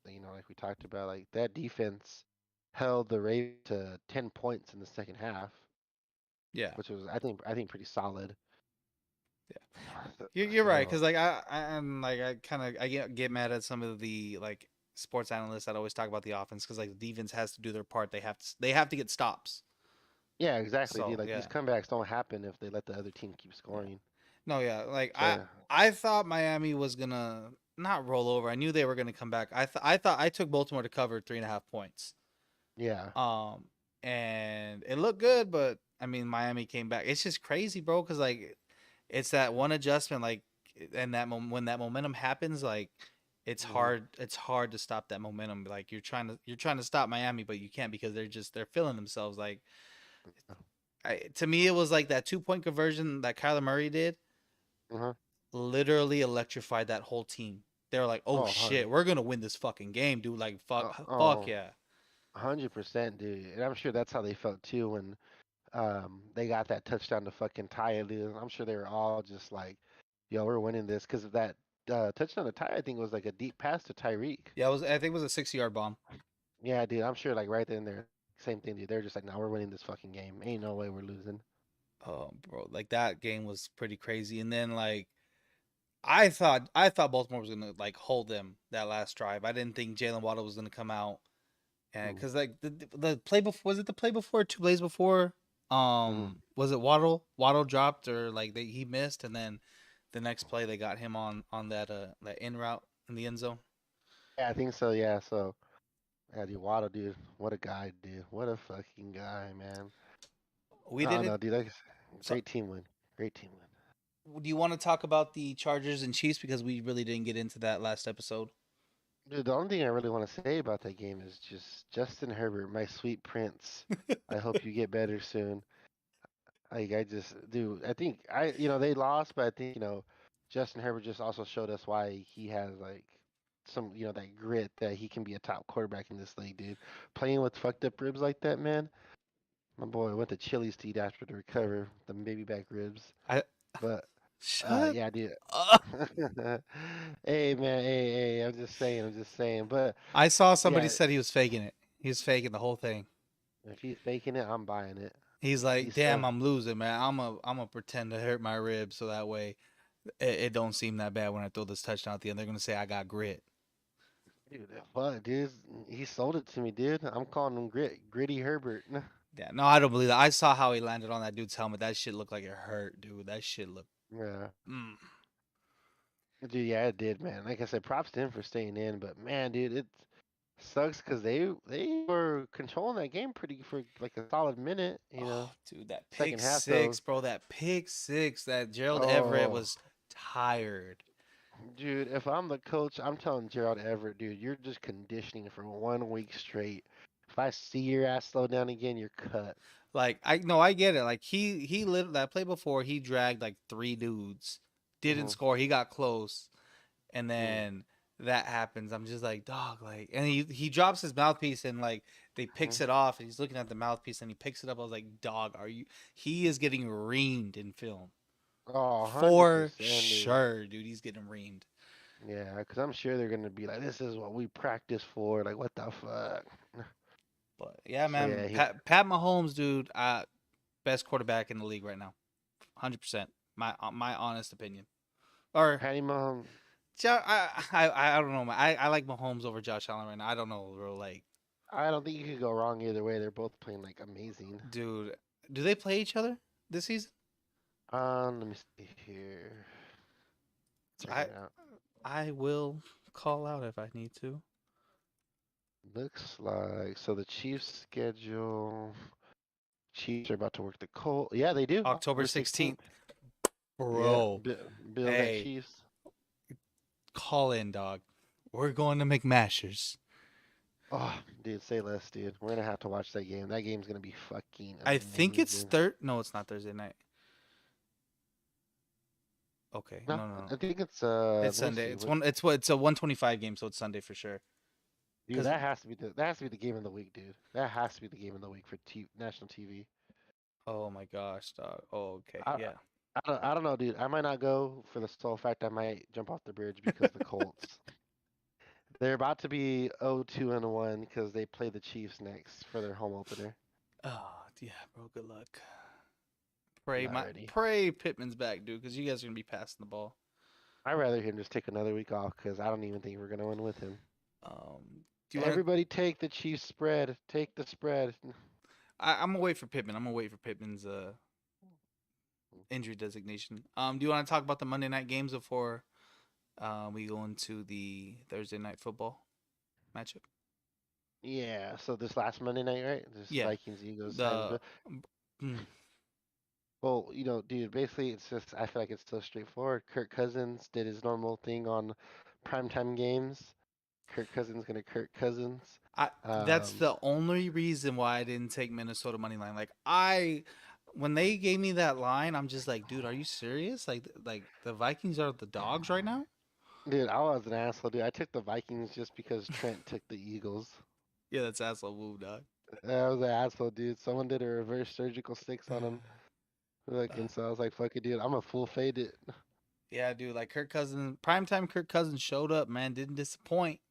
like we talked about, like that defense held the Ravens to 10 points in the second half, Yeah. which was I think pretty solid. You're right, So because like I'm like I kind of I get mad at some of the like sports analysts that always talk about the offense because like the defense has to do their part. They have to get stops. yeah, exactly, dude. So Like these yeah, comebacks don't happen if they let the other team keep yeah. scoring. No, yeah. Like I So I thought Miami was gonna not roll over. I knew they were gonna come back. I thought I took Baltimore to cover 3.5 points. yeah, Um, and it looked good, but I mean Miami came back. It's just crazy, bro. Because like it's that one adjustment, like, and when that momentum happens, like, it's hmm, hard. It's hard to stop that momentum. Like you're trying to stop Miami, but you can't because they're feeling themselves. Like, to me, it was like that 2-point conversion that Kyler Murray did. uh-huh. Literally electrified that whole team. They were like, "Oh Oh, shit, we're gonna win this fucking game, dude!" Like, fuck oh, yeah, 100%, dude. And I'm sure that's how they felt too when they got that touchdown to fucking tie it, dude. I'm sure they were all just like, yo, we're winning this because of that touchdown to tie. I think was like a deep pass to Tyreek. yeah. I think it was a 60-yard bomb. Yeah, dude. I'm sure like right then there, same thing, dude. They're just like, now we're winning this fucking game. Ain't no way we're losing. Oh, bro, like that game was pretty crazy. And then like I thought Baltimore was gonna like hold them that last drive. I didn't think Jalen Waddle was gonna come out, and Mm-hmm. because like the play before, was it the play before, 2 plays before? Mm-hmm. Was it Waddle? Waddle dropped or like he missed, and then the next play they got him on that in route in the end zone. Yeah, I think so. Yeah, so. Yeah, dude, Waddle, dude. What a guy, dude. What a fucking guy, man. We Oh didn't. no, dude. That's So, great team win. Great team win. do you want to talk about the Chargers and Chiefs because we really didn't get into that last episode? Dude, the only thing I really want to say about that game is just Justin Herbert, my sweet prince. I hope you get better soon. I just, dude, I think they lost, but I think, Justin Herbert just also showed us why he has like some, that grit that he can be a top quarterback in this league, dude. Playing with fucked up ribs like that, man. My boy went to Chili's to eat after to recover the baby back ribs. I But shut yeah, dude. up. Hey, man, hey, I'm just saying. But I saw somebody yeah, said he was faking it. He was faking the whole thing. if he's faking it, I'm buying it. He's like, He's so "Damn, I'm losing, man. I'm a pretend to hurt my ribs so that way it don't seem that bad when I throw this touchdown at the end. They're gonna say I got grit." dude. Fuck, dude. He sold it to me, dude. I'm calling him gritty Herbert. Yeah, no, I don't believe that. I saw how he landed on that dude's helmet. That shit looked like it hurt, dude. That shit looked. Yeah, Mm. dude. Yeah, it did, man. Like I said, props to him for staying in. But man, dude, it sucks because they were controlling that game pretty for like a solid minute. Oh, dude, that pick Second half though. six, bro. That pick six. That Gerald Everett Oh, was tired. dude, if I'm the coach, I'm telling Gerald Everett, dude, you're just conditioning for 1 week straight. If I see your ass slow down again, you're cut. Like I no, I get it. Like he lit that play before. He dragged like three dudes, didn't Hmm. score. He got close, and Hmm. then that happens. I'm just like dog. Like, and he drops his mouthpiece and like they picks it off, and he's looking at the mouthpiece and he picks it up. I was like, dog, are you? He is getting reamed in film Oh, for 100%, dude. sure, dude. He's getting reamed. Yeah, because I'm sure they're gonna be like, this is what we practice for. Like, what the fuck? But yeah, So man, yeah, Pat Mahomes, dude, best quarterback in the league right now, 100%. My honest opinion. Or Patty Mahomes. I don't know. I like Mahomes over Josh Allen right now. I don't know, bro. Like, I don't think you could go wrong either way. They're both playing like amazing. dude, do they play each other this season? Let me see here. Check I it out. I will call out if I need to. Looks like so the Chiefs schedule. Chiefs are about to work the Colt. Yeah, they do. October October 16th, 16th. Yeah, bro. build that Hey, Chiefs. call in, dog. We're going to McMashers. Oh, dude, say less, dude. We're gonna have to watch that game. That game's gonna be fucking I think it's amazing. No, it's not Thursday night. Okay, No, no, no, no. I think it's It's let me Sunday. see. It's What, one. It's a 125 game, so it's Sunday for sure. dude, Cause that has to be the game of the week, dude. That has to be the game of the week for national TV. oh my gosh, dog. Oh, okay, I yeah. I don't know, dude. I might not go for the sole fact I might jump off the bridge because the Colts. They're about to be 0-2-1 because they play the Chiefs next for their home opener. Oh, yeah, bro. Good luck. Not ready. Pray Pittman's back, dude, because you guys are gonna be passing the ball. I'd rather him just take another week off because I don't even think we're gonna win with him. Do you want to? Everybody take the Chiefs spread. Take the spread. I'm gonna wait for Pittman. I'm gonna wait for Pittman's injury designation. Do you want to talk about the Monday night games before we go into the Thursday night football matchup? Yeah, so this last Monday night, right? This Yeah. Vikings Eagles. The mm, Well, dude, basically it's just I feel like it's so straightforward. Kirk Cousins did his normal thing on primetime games. Kirk Cousins gonna Kirk Cousins. that's Um, the only reason why I didn't take Minnesota money line. Like when they gave me that line, I'm just like, dude, are you serious? Like the Vikings are the dogs right now? dude, I was an asshole, dude. I took the Vikings just because Trent took the Eagles. Yeah, that's asshole move, dog. I was an asshole, dude. Someone did a reverse surgical six on him. Look, and so I was like, fuck it, dude. I'm a full fade it. Yeah, dude, like Kirk Cousins, primetime Kirk Cousins showed up, man, didn't disappoint.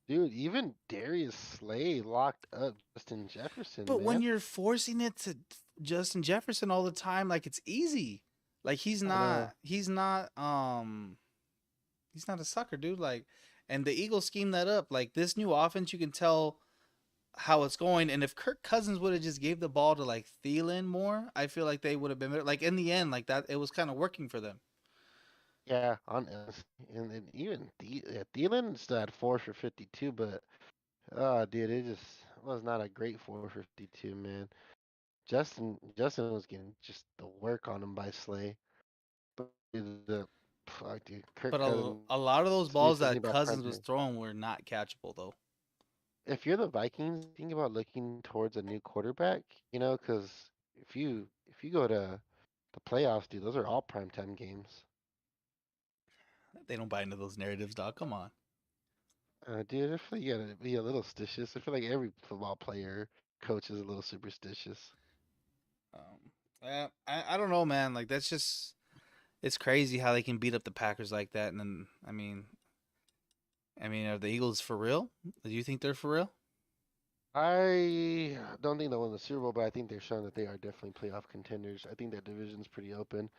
Dude, even Darius Slay locked up Justin Jefferson, But when man. you're forcing it to Justin Jefferson all the time, like it's easy. Like I know. he's not a sucker, dude. Like, and the Eagles scheme that up. Like this new offense, you can tell how it's going. And if Kirk Cousins would have just gave the ball to like Thielen more, I feel like they would have been better. Like in the end, like that, it was kind of working for them. Yeah, on honestly. And even Thielen still had 4 for 52, but Oh, dude, it just was not a great 452, man. Justin was getting just the work on him by Slay. But the fuck, dude, Kirk But Cousins, a lot of we those said anything balls about that prime Cousins time. was throwing were not catchable though. If you're the Vikings, think about looking towards a new quarterback. Because if you go to the playoffs, dude, those are all primetime games. They don't buy into those narratives, dog. Come on. Dude, I feel like you gotta be a little stitious. I feel like every football player, coach is a little superstitious. I don't know, man. Like that's just it's crazy how they can beat up the Packers like that. And then I mean, are the Eagles for real? Do you think they're for real? I don't think they'll win the Super Bowl, but I think they're showing that they are definitely playoff contenders. I think that division's pretty open.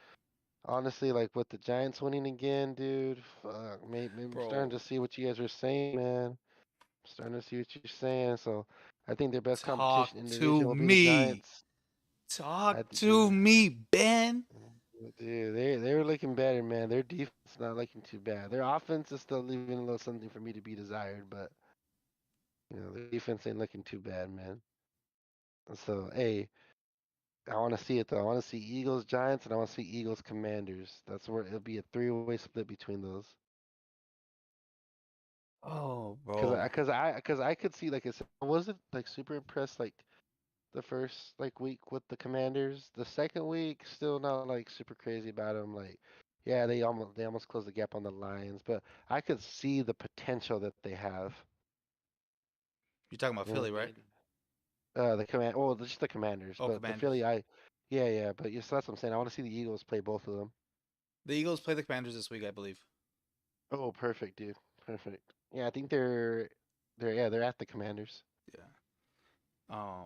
Honestly, like with the Giants winning again, dude, fuck, maybe I'm starting Bro, to see what you guys are saying, man. I'm starting to see what you're saying. So I think their best talk competition in the division to will be the me. Giants. Talk I, to me, Ben. dude, they were looking better, man. Their defense not looking too bad. Their offense is still leaving a little something for me to be desired, but their defense ain't looking too bad, man. So hey, I want to see it though. I want to see Eagles Giants and I want to see Eagles Commanders. That's where it'll be a three-way split between those. Oh, Cause bro. I could see like I wasn't like super impressed like the first like week with the Commanders. The second week still not like super crazy about them. Like yeah, they almost closed the gap on the Lions, but I could see the potential that they have. You're talking about You know what Philly, I right? mean? Well, just the Commanders, Oh, but the Commanders. Philly, yeah, but yes, that's what I'm saying. I want to see the Eagles play both of them. The Eagles play the Commanders this week, I believe. Oh, perfect, dude. Perfect. Yeah, I think they're at the Commanders. Yeah.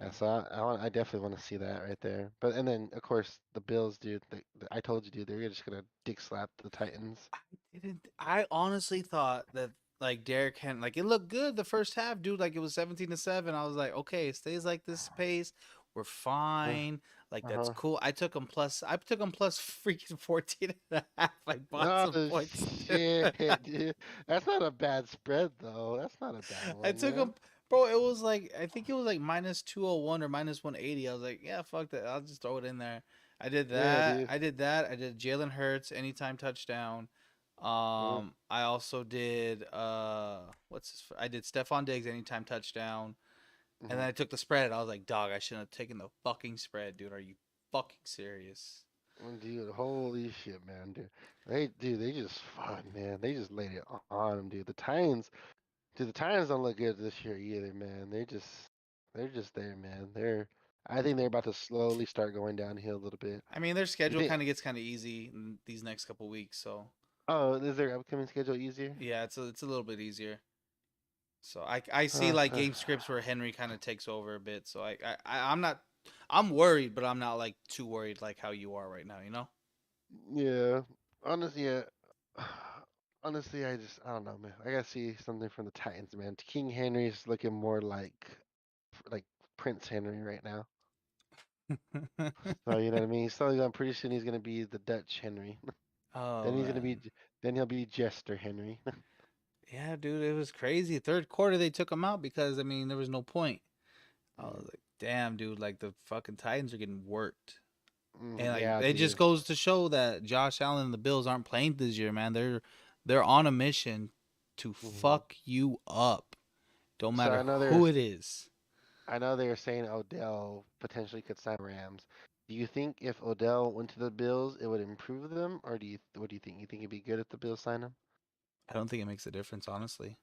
Yeah, Um, so I definitely want to see that right there. But and then of course the Bills, dude. I told you, dude, they're just gonna dick slap the Titans. I didn't. I honestly thought that like Derrick Henry, like it looked good the first half, dude. Like it was 17-7. I was like, okay, it stays like this pace, we're Uh fine. Like that's huh. cool. I took them plus. I took them plus freaking 14.5. I bought Oh some points. shit, dude. That's not a bad spread though. That's not a bad I one, took man. them, bro. It was like I think it was like minus 201 or minus 180. I was like, yeah, fuck that. I'll just throw it in there. I did Yeah, that. dude. I did that. I did Jalen Hurts anytime touchdown. Mm-hmm. I also did I did Stephon Diggs anytime touchdown, and Mm-hmm. then I took the spread. I was like, dog, I shouldn't have taken the fucking spread, dude. Are you fucking serious? Dude, holy shit, man, dude. They just fuck, man. They just laid it on them, dude. The Titans don't look good this year either, man. They're just there, man. I think they're about to slowly start going downhill a little bit. I mean, their You schedule think? kind of gets kind of easy in these next couple weeks, so Oh, is their upcoming schedule easier? yeah, it's a little bit easier. So I see Uh, like uh, game scripts where Henry kind of takes over a bit. So I'm not I'm worried, but I'm not like too worried like how you are right now. You know? yeah. Honestly, yeah. Honestly, I don't know, man. I gotta see something from the Titans, man. King Henry's looking more like Prince Henry right now. So you know what I mean. He's slowly going. Pretty soon he's gonna be the Dutch Henry. Oh then he's gonna be. man, Then he'll be Jester Henry. yeah, dude, it was crazy. Third quarter they took him out because I mean there was no point. I was Mhm. like, damn, dude, like the fucking Titans are getting worked. And like Yeah, it just dude. goes to show that Josh Allen and the Bills aren't playing this year, man. They're on a mission to hmm fuck you up. Don't So matter who it is. I know they were saying Odell potentially could sign Rams. Do you think if Odell went to the Bills, it would improve them, or what do you think? You think it'd be good if the Bills sign him? I don't think it makes a difference, honestly.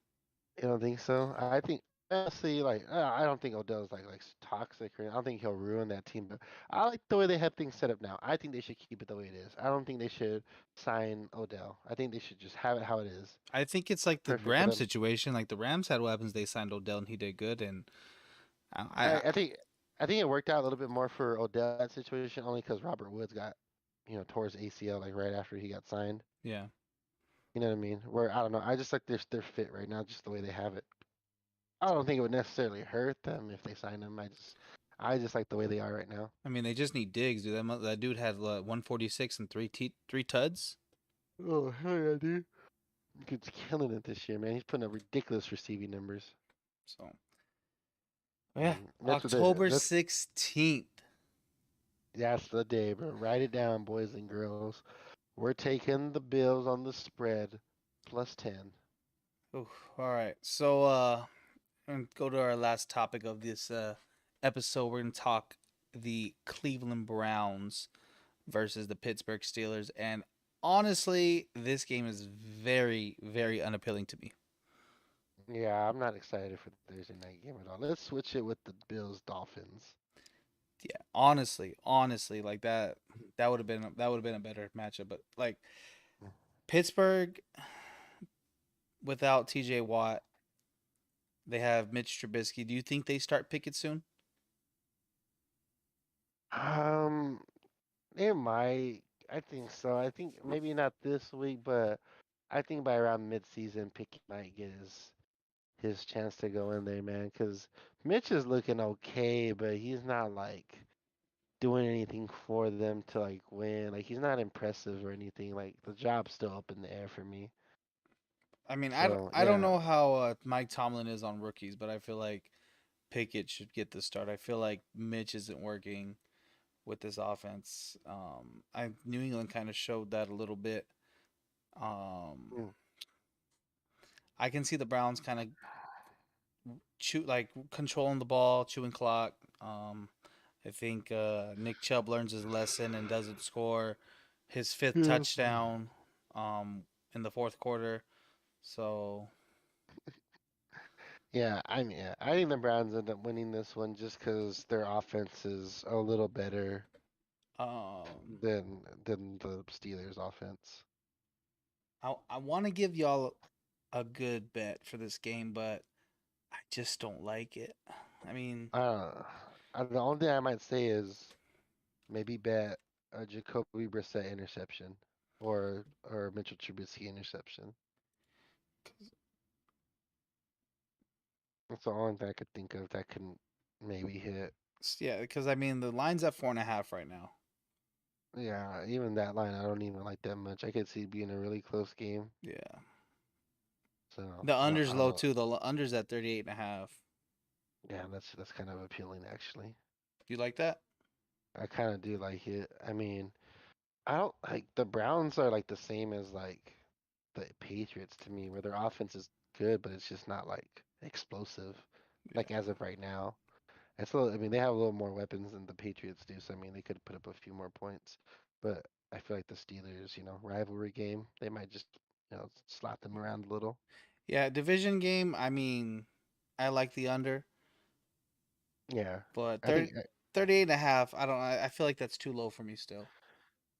You don't think so? I think honestly, like I don't think Odell's like toxic, or I don't think he'll ruin that team. But I like the way they have things set up now. I think they should keep it the way it is. I don't think they should sign Odell. I think they should just have it how it is. I think it's like the Perfect for Rams them. situation. Like the Rams had weapons, they signed Odell and he did good. And I, I think I think it worked out a little bit more for Odell that situation only because Robert Woods got tore his ACL like right after he got signed. yeah. You know what I mean? Where I don't know. I just like their fit right now, just the way they have it. I don't think it would necessarily hurt them if they sign him. I just like the way they are right now. I mean, they just need Diggs, dude. That dude had 146 and three tuds. Oh hell yeah, dude! He's killing it this year, man. He's putting up ridiculous receiving numbers. So Yeah, That's October 16th. that's the day, bro. Write it down, boys and girls. We're taking the Bills on the spread +10. Ooh, all right. So and go to our last topic of this episode. We're gonna talk the Cleveland Browns versus the Pittsburgh Steelers, and honestly, this game is very, very unappealing to me. Yeah, I'm not excited for the Thursday night game at all. Let's switch it with the Bills Dolphins. Yeah, honestly, like that would have been a better matchup. But like Pittsburgh without T.J. Watt, they have Mitch Trubisky. Do you think they start Pickett soon? Um, it might. I think so. I think maybe not this week, but I think by around mid-season, Pickett might get his chance to go in there, man. Because Mitch is looking okay, but he's not like doing anything for them to like win. Like he's not impressive or anything. Like the job's still up in the air for me. I mean, So I don't yeah, know how Mike Tomlin is on rookies, but I feel like Pickett should get the start. I feel like Mitch isn't working with this offense. I New England kind of showed that a little bit. Um, mm, I can see the Browns kind of controlling the ball, chewing clock. I think Nick Chubb learns his lesson and doesn't score his fifth yeah, touchdown um, in the fourth quarter. So yeah. I mean, yeah, I think the Browns end up winning this one just because their offense is a little better um, than the Steelers' offense. I want to give y'all a good bet for this game, but I just don't like it. I mean, The only thing I might say is maybe bet a Jacoby Brissett interception or Mitchell Trubisky interception. That's the only thing I could think of that can maybe hit. yeah, because I mean the line's at 4.5 right now. Yeah, even that line I don't even like that much. I could see it being a really close game. Yeah, So the under's I low don't. too. The under's at 38.5. Yeah, that's kind of appealing actually. Do you like that? I kind of do like it. I mean, I don't like the Browns are like the same as like the Patriots to me, where their offense is good, but it's just not like explosive, like Yeah. as of right now. It's a little, I mean, they have a little more weapons than the Patriots do, so I mean, they could put up a few more points. But I feel like the Steelers, rivalry game, they might just, slap them around a little. Yeah, division game. I mean, I like the under, Yeah, but I think, 38.5. I don't. I feel like that's too low for me still.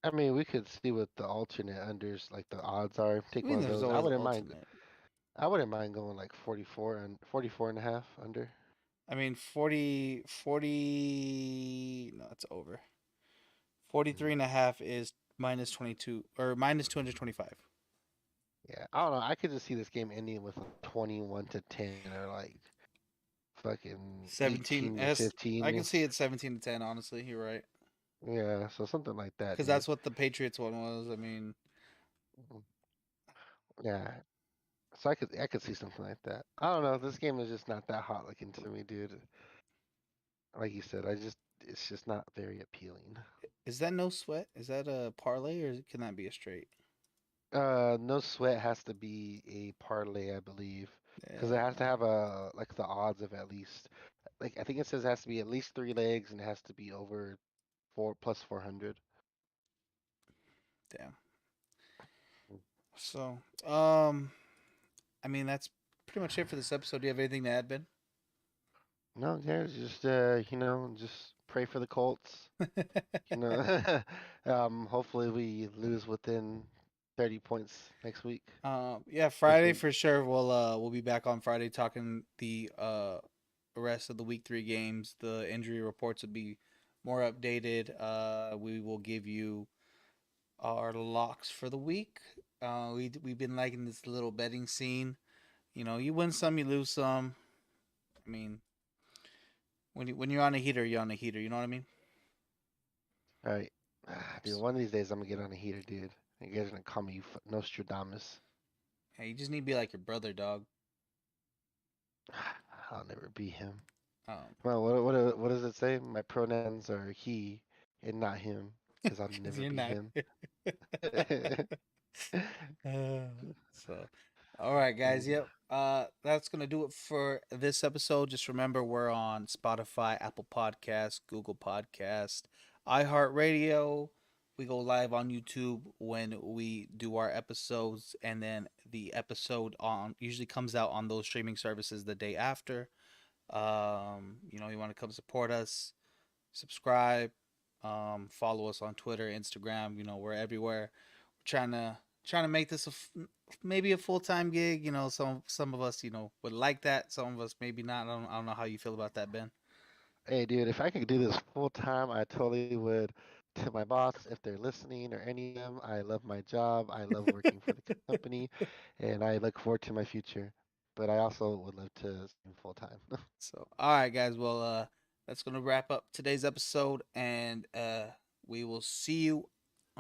I mean, we could see what the alternate unders, like the odds are. I Take mean, one of there's those. always alternate. I wouldn't mind going like 44 and 44 and a half under. I mean, 40. No, it's over. 43 Mhm. and a half is minus 22 or minus 225. Yeah, I don't know. I could just see this game ending with like 21-10 or like fucking 17 18 to S. I 15. can see it 17-10. Honestly, you're right. Yeah, so something like that, Because dude. that's what the Patriots one was. I mean, Mhm. Yeah, so I could see something like that. I don't know. This game is just not that hot looking to me, dude. Like you said, it's just not very appealing. is that no sweat? Is that a parlay or can that be a straight? No sweat has to be a parlay, I believe, because it has to Damn. have a like the odds of at least like I think it says it has to be at least three legs and it has to be over four plus 400. Damn. So, I mean, that's pretty much it for this episode. Do you have anything to add, Ben? No, guys, just just pray for the Colts. You know, hopefully we lose within 30 points next week. Yeah, This Friday week. for sure. We'll be back on Friday talking the rest of the week 3 games. The injury reports will be more updated. We will give you our locks for the week. We've been liking this little betting scene. You know, you win some, you lose some. I mean, when you're on a heater, you're on a heater. You know what I mean? All right. Dude, one of these days I'm gonna get on a heater, dude. You guys are gonna call me Nostradamus. Hey, you just need to be like your brother, dog. I'll never be him. Um, Well, what does it say? My pronouns are he and not him, because I'll because never you're be not. him. Uh, so, all right, guys. Yep. That's gonna do it for this episode. Just remember, we're on Spotify, Apple Podcasts, Google Podcast, iHeartRadio. We go live on YouTube when we do our episodes, and then the episode on usually comes out on those streaming services the day after. You want to come support us, subscribe, follow us on Twitter, Instagram. We're everywhere. We're trying to make this maybe a full time gig. Some of us would like that. Some of us maybe not. I don't know how you feel about that, Ben. Hey, dude, if I could do this full time, I totally would. To my boss, if they're listening or any of them, I love my job. I love working for the company, and I look forward to my future. But I also would love to stay full time. So, all right, guys. Well, that's gonna wrap up today's episode, and we will see you